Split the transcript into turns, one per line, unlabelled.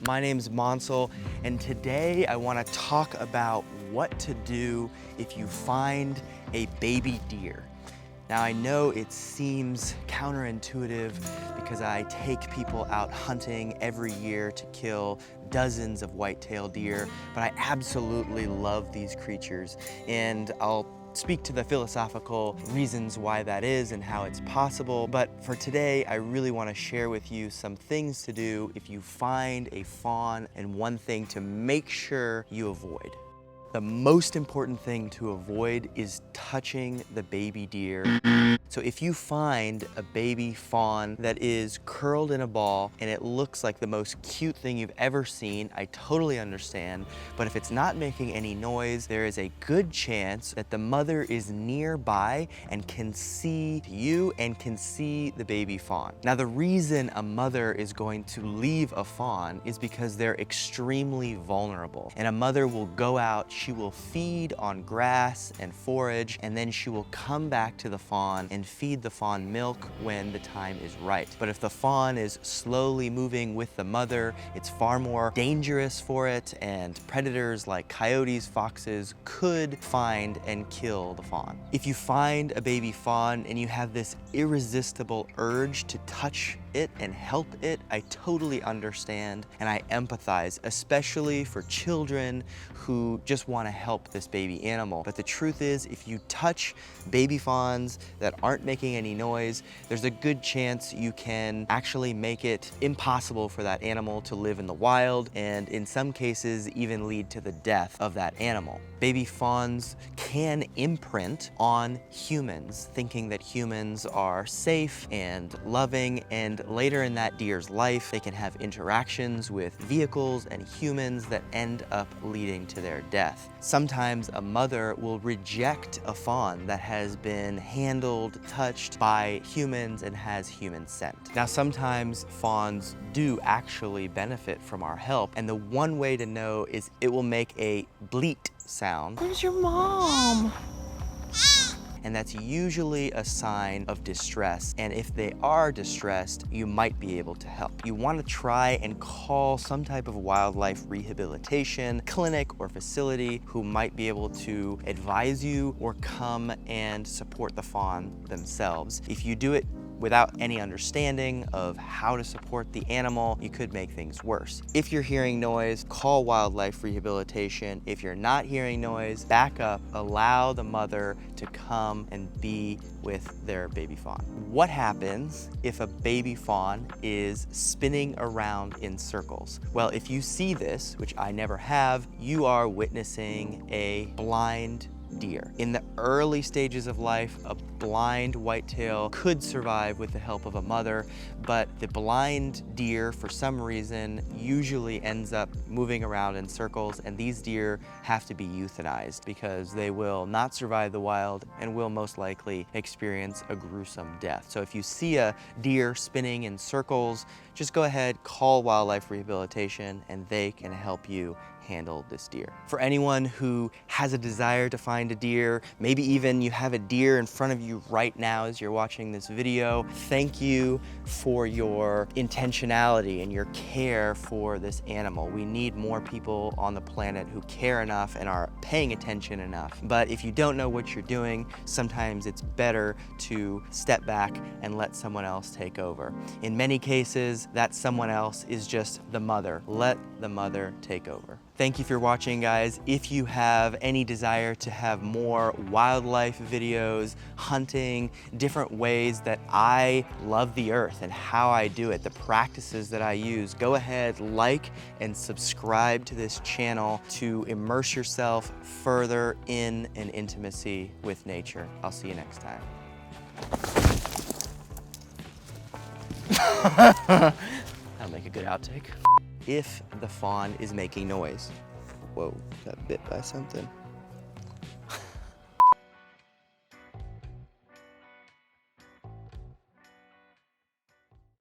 My name's Monsel, and today I want to talk about what to do if you find a baby deer. Now I know it seems counterintuitive because I take people out hunting every year to kill dozens of whitetail deer, but I absolutely love these creatures, and I'll speak to the philosophical reasons why that is and how it's possible. But for today, I really want to share with you some things to do if you find a fawn, and one thing to make sure you avoid. The most important thing to avoid is touching the baby deer. So if you find a baby fawn that is curled in a ball and it looks like the most cute thing you've ever seen, I totally understand. But if it's not making any noise, there is a good chance that the mother is nearby and can see you and can see the baby fawn. Now, the reason a mother is going to leave a fawn is because they're extremely vulnerable. And a mother will go out, she will feed on grass and forage, and then she will come back to the fawn and feed the fawn milk when the time is right. But if the fawn is slowly moving with the mother, it's far more dangerous for it, and predators like coyotes, foxes could find and kill the fawn. If you find a baby fawn and you have this irresistible urge to touch it and help it, I totally understand and I empathize, especially for children who just want to help this baby animal. But the truth is, if you touch baby fawns that aren't making any noise, there's a good chance you can actually make it impossible for that animal to live in the wild, and in some cases even lead to the death of that animal. Baby fawns can imprint on humans, thinking that humans are safe and loving, and later in that deer's life, they can have interactions with vehicles and humans that end up leading to their death. Sometimes a mother will reject a fawn that has been handled, touched by humans and has human scent. Now, sometimes fawns do actually benefit from our help, and the one way to know is it will make a bleat sound.
Where's your mom?
And that's usually a sign of distress. And if they are distressed, you might be able to help. You want to try and call some type of wildlife rehabilitation clinic or facility who might be able to advise you or come and support the fawn themselves. If you do it without any understanding of how to support the animal, you could make things worse. If you're hearing noise, call wildlife rehabilitation. If you're not hearing noise, back up, allow the mother to come and be with their baby fawn. What happens if a baby fawn is spinning around in circles? Well, if you see this, which I never have, you are witnessing a blind deer. In the early stages of life, a blind whitetail could survive with the help of a mother, but the blind deer, for some reason, usually ends up moving around in circles, and these deer have to be euthanized because they will not survive the wild and will most likely experience a gruesome death. So if you see a deer spinning in circles, just go ahead, call wildlife rehabilitation, and they can help you handle this deer. For anyone who has a desire to find a deer, maybe even you have a deer in front of you right now as you're watching this video, thank you for your intentionality and your care for this animal. We need more people on the planet who care enough and are paying attention enough. But if you don't know what you're doing, sometimes it's better to step back and let someone else take over. In many cases, that someone else is just the mother. Let the mother take over. Thank you for watching, guys. If you have any desire to have more wildlife videos, hunting, different ways that I love the earth and how I do it, the practices that I use, go ahead, like and subscribe to this channel to immerse yourself further in an intimacy with nature. I'll see you next time. That'll make a good outtake. If the fawn is making noise. Whoa, got bit by something.